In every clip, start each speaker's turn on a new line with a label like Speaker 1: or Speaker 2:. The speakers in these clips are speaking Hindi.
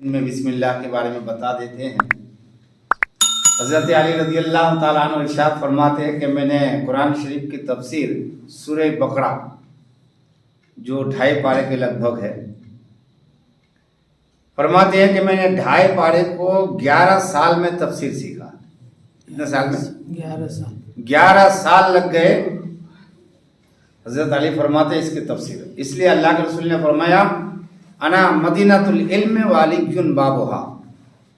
Speaker 1: इनमें बिस्मिल्लाह के बारे में बता देते हैं। हज़रत अली रज़ी अल्लाह ताला अन्हु इरशाद फरमाते हैं कि मैंने कुरान शरीफ की तफसीर सूरह बकरा जो 2.5 पारे के लगभग है, फरमाते हैं कि मैंने 2.5 पारे को 11 साल में तफसीर सीखा। कितने साल में? 11 साल लग गए। हज़रत अली फरमाते हैं इसकी तफसीर, इसलिए अल्लाह के रसूल ने फरमाया अना मदीनतुल इल्म व अलीयुन बाबुहा,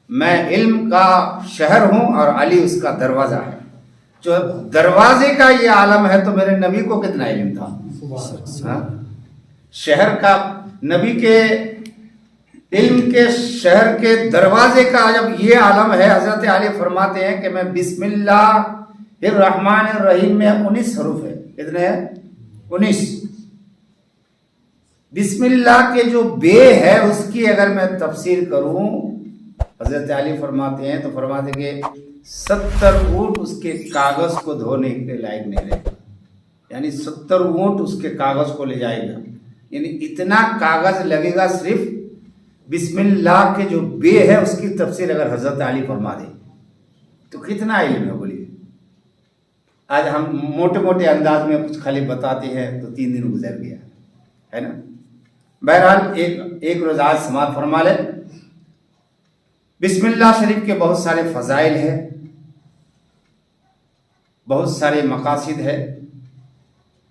Speaker 1: मैं इल्म का शहर हूँ और अली उसका दरवाज़ा है। जो दरवाजे का ये आलम है तो मेरे नबी को कितना इल्म था। शहर का नबी के इल्म के शहर के दरवाजे का जब ये आलम है, हज़रत अली फरमाते हैं कि मैं बिस्मिल्लाहिर रहमानिर रहीम में 19 हरूफ है। कितने हैं? 19। बिस्मिल्लाह के जो बे है उसकी अगर मैं तफसीर करूं, हज़रत अली फरमाते हैं तो फरमाते कि 70 ऊंट उसके कागज को धोने के लायक नहीं रहेगा, यानी 70 ऊंट उसके कागज को ले जाएगा, यानी इतना कागज लगेगा सिर्फ बिस्मिल्लाह के जो बे है उसकी तफसीर अगर हज़रत अली फरमा दे तो कितना इल्म है बोलिए। आज हम मोटे मोटे अंदाज में कुछ खाली बताते हैं तो 3 दिन गुजर गया है ना। बहरहाल एक रोज आज समाप्त फरमा ले। बिस्मिल्लाह शरीफ के बहुत सारे फ़ज़ाइल है, बहुत सारे मकासिद है।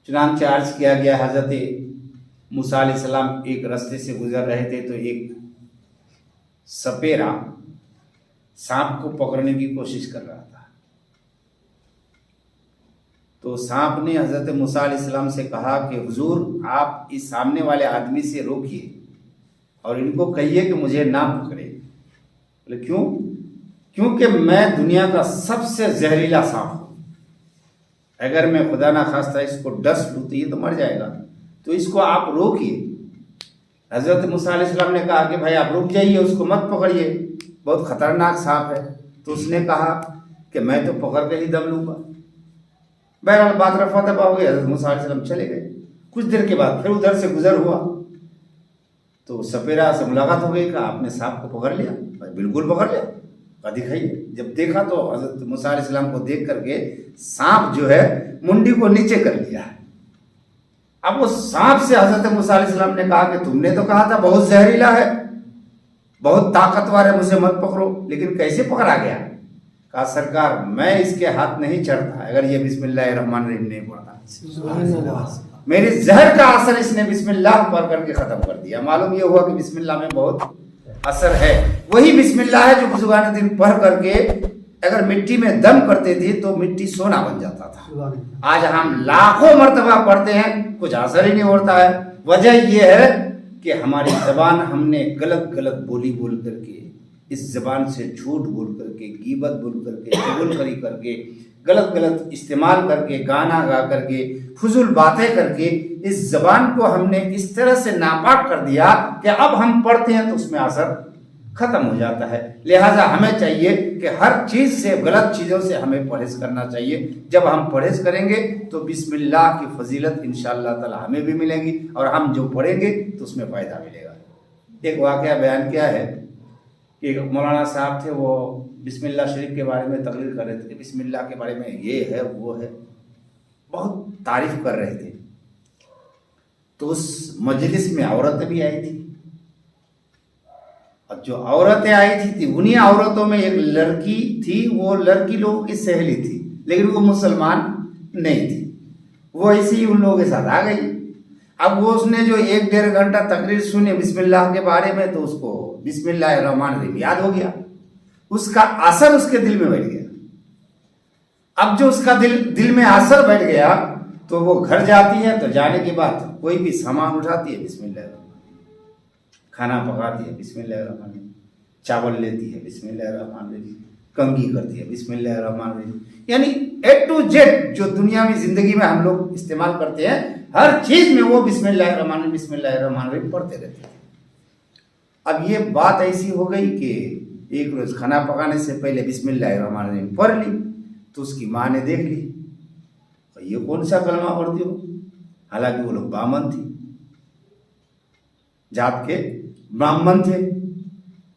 Speaker 1: चुनांचे अर्ज किया गया, हज़रत मूसा अलैहिस्सलाम एक रास्ते से गुजर रहे थे तो एक सपेरा सांप को पकड़ने की कोशिश कर रहा था। तो सांप ने हज़रत मूसा अलैहिस्सलाम से कहा कि हुजूर आप इस सामने वाले आदमी से रोकिए और इनको कहिए कि मुझे ना पकड़े। बोले क्यों? क्योंकि मैं दुनिया का सबसे जहरीला सांप हूँ, अगर मैं खुदा ना खास्ता इसको डस लूँ तो ये तो मर जाएगा, तो इसको आप रोकिए। हज़रत मूसा अलैहिस्सलाम ने कहा कि भाई आप रुक जाइए, उसको मत पकड़िए, बहुत ख़तरनाक सांप है। तो उसने कहा कि मैं तो पकड़ के ही दम लूँगा। बहरहाल बात रफा दफा हो गई, हज़रत मूसा अलैहिस्सलाम चले गए। कुछ देर के बाद फिर उधर से गुजर हुआ तो सपेरा से मुलाकात हो गई। कहा आपने सांप को पकड़ लिया? बिल्कुल पकड़ लिया। कहा दिखाइए। जब देखा तो हज़रत मूसा अलैहिस्सलाम को देख करके सांप जो है मुंडी को नीचे कर लिया। अब वो सांप से हज़रत मूसा अलैहिस्सलाम ने कहा कि तुमने तो कहा था बहुत जहरीला है, बहुत ताकतवर है, मुझे मत पकड़ो, लेकिन कैसे पकड़ा गया? कहा सरकार मैं इसके हाथ नहीं चढ़ता अगर ये बिस्मिल्लाहिर्रहमानिर्रहीम नहीं पढ़ता। मेरी जहर का असर इसने बिस्मिल्लाह पढ़ करके ख़त्म कर दिया। मालूम ये हुआ कि बिस्मिल्लाह में बहुत असर है। वही बिस्मिल्लाह है जो बुजुर्गान दिन पढ़ करके अगर मिट्टी में दम करते थे तो मिट्टी सोना बन जाता था। आज हम लाखों मर्तबा पढ़ते हैं, कुछ असर ही नहीं होता है। वजह यह है कि हमारी ज़बान हमने गलत गलत बोली बोल करके, इस ज़बान से झूठ बोल करके, गीबत बोल करके, चुगलखोरी करके, गलत गलत इस्तेमाल करके, गाना गा करके, फुजुल बातें करके इस ज़बान को हमने इस तरह से नापाक कर दिया कि अब हम पढ़ते हैं तो उसमें असर ख़त्म हो जाता है। लिहाजा हमें चाहिए कि हर चीज़ से, गलत चीज़ों से हमें परहेज़ करना चाहिए। जब हम परहेज़ करेंगे तो बिस्मिल्लाह की फजीलत इंशाअल्लाह ताला हमें भी मिलेगी और हम जो पढ़ेंगे तो उसमें फ़ायदा मिलेगा। एक वाक़या बयान किया है कि एक मौलाना साहब थे, वो बिस्मिल्लाह शरीफ के बारे में तकरीर कर रहे थे कि बिस्मिल्लाह के बारे में ये है वो है, बहुत तारीफ़ कर रहे थे। तो उस मजलिस में औरतें भी आई थी और जो औरतें आई थी उन्हीं औरतों में एक लड़की थी। वो लड़की लोगों की सहेली थी लेकिन वो मुसलमान नहीं थी। वो ऐसे ही उन लोगों के साथ आ गई। अब वो उसने जो 1-1.5 घंटा तकरीर सुनी बिस्मिल्लाह के बारे में तो उसको बिस्मिल्लाहिर्रहमानिर्रहीम याद हो गया। उसका असर उसके दिल में बैठ गया। अब जो उसका दिल में असर बैठ गया तो वो घर जाती है तो जाने के बाद कोई भी सामान उठाती है बिस्मिल्लाह, खाना पकाती है बिस्मिल्लाहिर्रहमानिर्रहीम, चावल लेती है बिस्मिल्लाहिर्रहमानिर्रहीम, कंघी करती है बिस्मिल्लाहिर्रहमानिर्रहीम, यानी A to Z जो दुनिया में ज़िंदगी में हम लोग इस्तेमाल करते हैं हर चीज़ में वो बिस्मिल्लाहिर्रहमानिर्रहीम पढ़ते रहते हैं। अब ये बात ऐसी हो गई कि एक रोज़ खाना पकाने से पहले बिस्मिल्लाहिर्रहमानिर्रहीम पढ़ ली तो उसकी माँ ने देख ली, ये कौन सा कलमा पढ़ती हो? हालांकि वो लोग ब्राह्मण थी, जात के ब्राह्मण थे।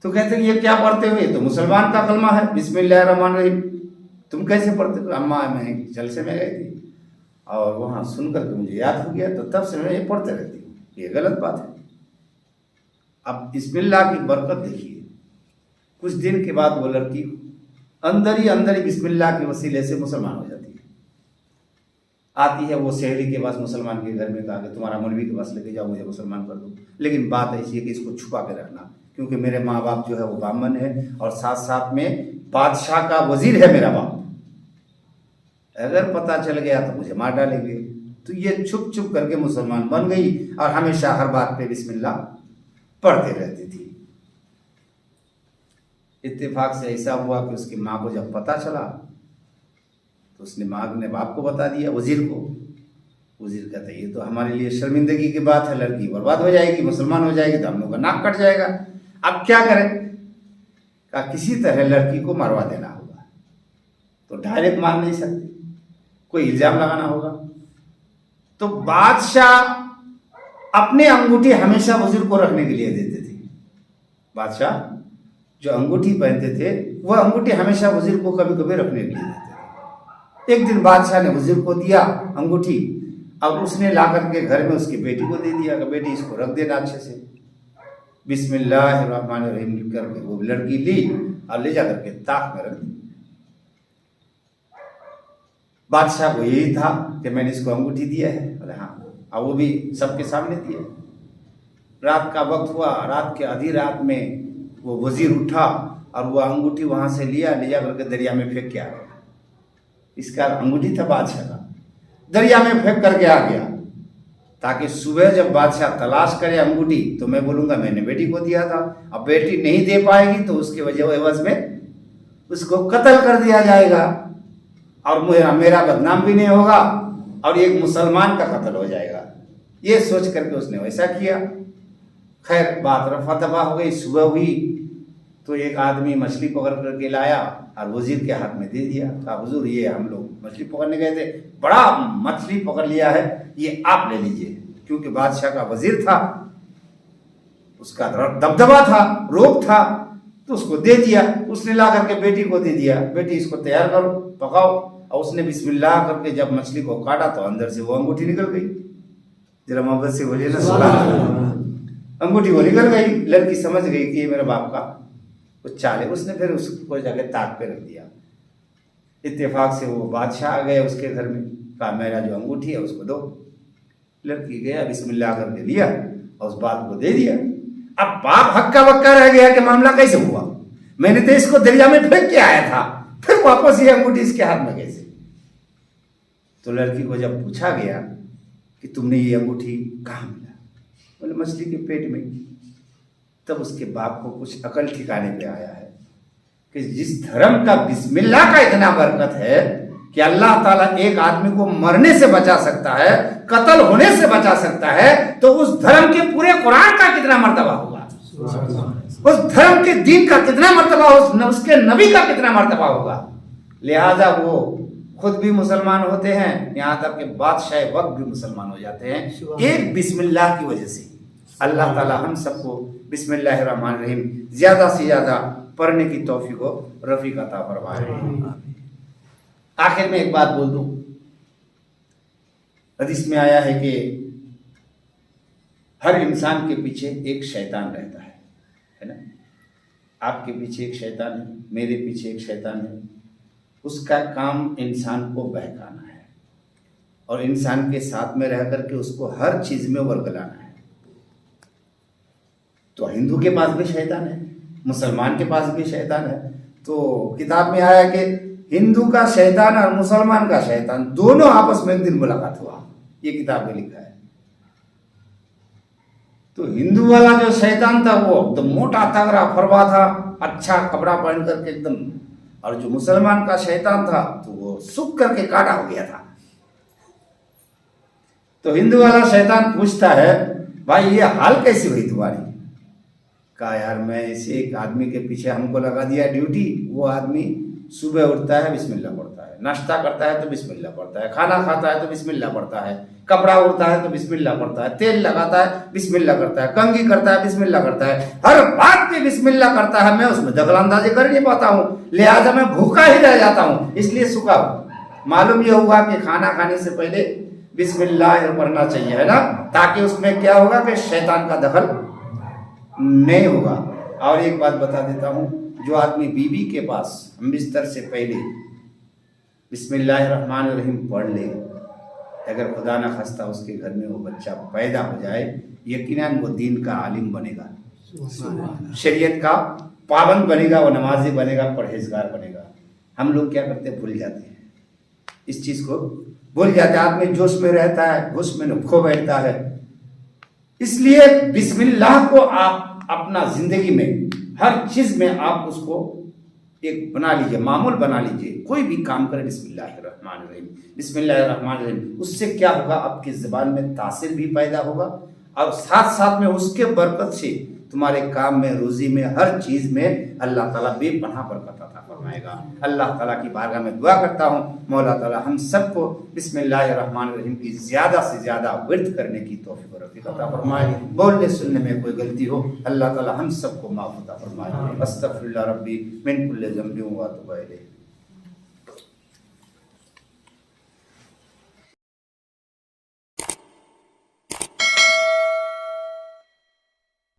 Speaker 1: तो कहते हैं ये क्या पढ़ते हुए, तो मुसलमान का कलमा है बिस्मिल्लाहिर्रहमानिर्रहीम, तुम कैसे पढ़ते हो? अम्मा मैं जलसे में गई थी और वहाँ सुन करके मुझे याद हो गया, तो तब से मैं ये पढ़ते रहती हूँ। ये गलत बात है। अब बिस्मिल्लाह की बरकत देखिए, कुछ दिन के बाद वो लड़की अंदर ही बिस्मिल्लाह के वसीले से मुसलमान हो जाती है। आती है वो सहेली के पास मुसलमान के घर में, कहा कि तुम्हारा मौलवी के पास लेके जाओ, मुझे मुसलमान कर दो। लेकिन बात ऐसी है कि इसको छुपा के रखना, क्योंकि मेरे माँ बाप जो है वो ब्राह्मण है और साथ साथ में बादशाह का वजीर है मेरा बाप, अगर पता चल गया तो मुझे मार डालेंगे। तो ये छुप छुप करके मुसलमान बन गई और हमेशा हर बात पे बिस्मिल्लाह पढ़ते रहती थी। इत्तेफाक से ऐसा हुआ कि उसकी माँ को जब पता चला तो उसने माँ ने बाप को बता दिया, वजीर को। वजीर कहता ये तो हमारे लिए शर्मिंदगी की बात है, लड़की बर्बाद हो जाएगी, मुसलमान हो जाएगी तो हम लोग का नाक कट जाएगा, अब क्या करें? कहा किसी तरह लड़की को मरवा देना होगा। तो डायरेक्ट मार नहीं सकते, कोई इल्जाम लगाना होगा। तो बादशाह अपने अंगूठी हमेशा वजीर को रखने के लिए देते थे। बादशाह जो अंगूठी पहनते थे वह अंगूठी हमेशा वजीर को कभी कभी रखने के लिए देते थे। एक दिन बादशाह ने वजीर को दिया अंगूठी, अब उसने ला करके घर में उसकी बेटी को दे दिया कि बेटी इसको रख देना अच्छे से। बिस्मिल्लाहिर्रहमानिर्रहीम लिख करके वो लड़की ली और ले जा करके ताक में रख दी। बादशाह को यही था कि मैंने इसको अंगूठी दिया है, बोले हाँ, और वो भी सबके सामने दिया। रात का वक्त हुआ, रात के आधी रात में वो वजीर उठा और वो अंगूठी वहां से ले जा करके दरिया में फेंक के आ गया। इसका अंगूठी था बादशाह का, दरिया में फेंक करके आ गया, ताकि सुबह जब बादशाह तलाश करे अंगूठी तो मैं बोलूंगा मैंने बेटी को दिया था। अब बेटी नहीं दे पाएगी तो उसके एवज में उसको कत्ल कर दिया जाएगा और मेरा बदनाम भी नहीं होगा और एक मुसलमान का कत्ल हो जाएगा। ये सोच करके उसने वैसा किया। खैर बात रफा दफा हो गई। सुबह हुई तो एक आदमी मछली पकड़ करके लाया और वजीर के हाथ में दे दिया। कहा हुजूर ये हम लोग मछली पकड़ने गए थे, बड़ा मछली पकड़ लिया है, ये आप ले लीजिए। क्योंकि बादशाह का वजीर था, उसका दबदबा था, रोब था, तो उसको दे दिया। उसने ला करके बेटी को दे दिया, बेटी इसको तैयार करो, पकाओ। और उसने बिस्मिल्लाह करके जब मछली को काटा तो अंदर से वो अंगूठी निकल गई। जरा मोहब्बत से बोलिए ना सुभान अल्लाह। अंगूठी वो निकल गई। लड़की समझ गई कि ये मेरे बाप का कुछ चाल है। उसने फिर उसको जाके ताक पे रख दिया। इत्तेफाक से वो बादशाह आ गए उसके घर में, कहा मेरा जो अंगूठी है उसको दो। लड़की गया, बिस्मिल्लाह करके लिया और उस बाप को दे दिया। अब बाप हक्का बक्का रह गया कि मामला कैसे हुआ, मैंने तो इसको दरिया में फेंक के आया था, फिर वापस ये अंगूठी इसके हाथ में कैसे? तो लड़की को जब पूछा गया कि तुमने ये अंगूठी कहाँ मिला, बोले मछली के पेट में। तब उसके बाप को कुछ अकल ठिकाने पे आया है कि जिस धर्म का बिस्मिल्लाह का इतना बरकत है कि अल्लाह ताला एक आदमी को मरने से बचा सकता है, कत्ल होने से बचा सकता है, तो उस धर्म के पूरे कुरान का कितना मर्तबा होगा, उस धर्म के दीन का कितना मर्तबा, उसके नबी का कितना मर्तबा होगा। लिहाजा वो खुद भी मुसलमान होते हैं, यहाँ तक कि बादशाह वक्त भी मुसलमान हो जाते हैं एक बिस्मिल्लाह की वजह से। अल्लाह ताला हम सबको बिस्मिल्लाहिर्रहमानिर्रहीम ज्यादा से ज्यादा पढ़ने की तौफीक और रफीक अता फरमाए। आखिर में एक बात बोल दूं, हदीस में आया है कि हर इंसान के पीछे एक शैतान रहता है ना। आपके पीछे एक शैतान है, मेरे पीछे एक शैतान है। उसका काम इंसान को बहकाना है और इंसान के साथ में रह करके उसको हर चीज में वर्गलाना है। तो हिंदू के पास भी शैतान है, मुसलमान के पास भी शैतान है। तो किताब में आया कि हिंदू का शैतान और मुसलमान का शैतान दोनों आपस में एक दिन मुलाकात हुआ, ये किताब में लिखा है। तो हिंदू वाला जो शैतान था वो एकदम मोटा तगड़ा फरवा था, अच्छा कपड़ा पहन करके एकदम, और जो मुसलमान का शैतान था तो वो सूख करके काटा हो गया था। तो हिंदू वाला शैतान पूछता है भाई ये हाल कैसी हुई तुम्हारी? कहा यार मैं इसे एक आदमी के पीछे हमको लगा दिया ड्यूटी। वो आदमी सुबह उठता है बिस्मिल्लाह पढ़ता है, नाश्ता करता है तो बिस्मिल्लाह पढ़ता है, खाना खाता है तो बिस्मिल्लाह पढ़ता है, कपड़ा उड़ता है तो बिस्मिल्लाह पढ़ता है, तेल लगाता है बिस्मिल्लाह करता है, कंघी करता है बिस्मिल्लाह करता है, हर बात पे बिस्मिल्लाह करता है। मैं उसमें दखल अंदाजी कर नहीं पाता हूँ, लिहाजा मैं भूखा ही रह जाता हूँ, इसलिए सूखा हूँ। मालूम यह हुआ कि खाना खाने से पहले बिस्मिल्लाह पढ़ना चाहिए, है ना, ताकि उसमें क्या होगा कि शैतान का दखल नहीं होगा। और एक बात बता देता हूँ, जो आदमी बीवी के पास हम बिस्तर से पहले बिस्मिल्लाहिर्रहमानिर्रहीम पढ़ ले, अगर खुदा न खास्ता उसके घर में वो बच्चा पैदा हो जाए, यकीनन वो दीन का आलिम बनेगा, शरीयत का पाबंद बनेगा, वो नमाजी बनेगा, परहेजगार बनेगा। हम लोग क्या करते हैं, भूल जाते हैं, इस चीज़ को भूल जाते हैं। आदमी जोश में रहता है, होश में खो बैठता है। इसलिए बिस्मिल्लाह को आप अपना जिंदगी में हर चीज में आप उसको एक बना लीजिए, मामूल बना लीजिए। कोई भी काम करे बिस्मिल्लाहिर्रहमानिर्रहीम, बिस्मिल्लाहिर्रहमानिर्रहीम, उससे क्या होगा, आपकी ज़बान में तासीर भी पैदा होगा और साथ साथ में उसके बरकत से तुम्हारे काम में, रोजी में, हर चीज़ में अल्लाह ताला बेपनाह बरकत अता फरमाएगा। अल्लाह ताला की बारगाह में दुआ करता हूँ, मौला ताला हम सबको बिस्मिल्लाहिर्रहमानिर्रहीम की ज़्यादा से ज़्यादा विर्द करने की तौफीक और रफ़ीक अता फरमाए। बोलने सुनने में कोई गलती हो, अल्लाह ताला हम सबको माफ़ अता फरमाए। अस्तग़फिरुल्लाह रब्बी मिन कुल्लि ज़ंबिन व अतूबु इलैह।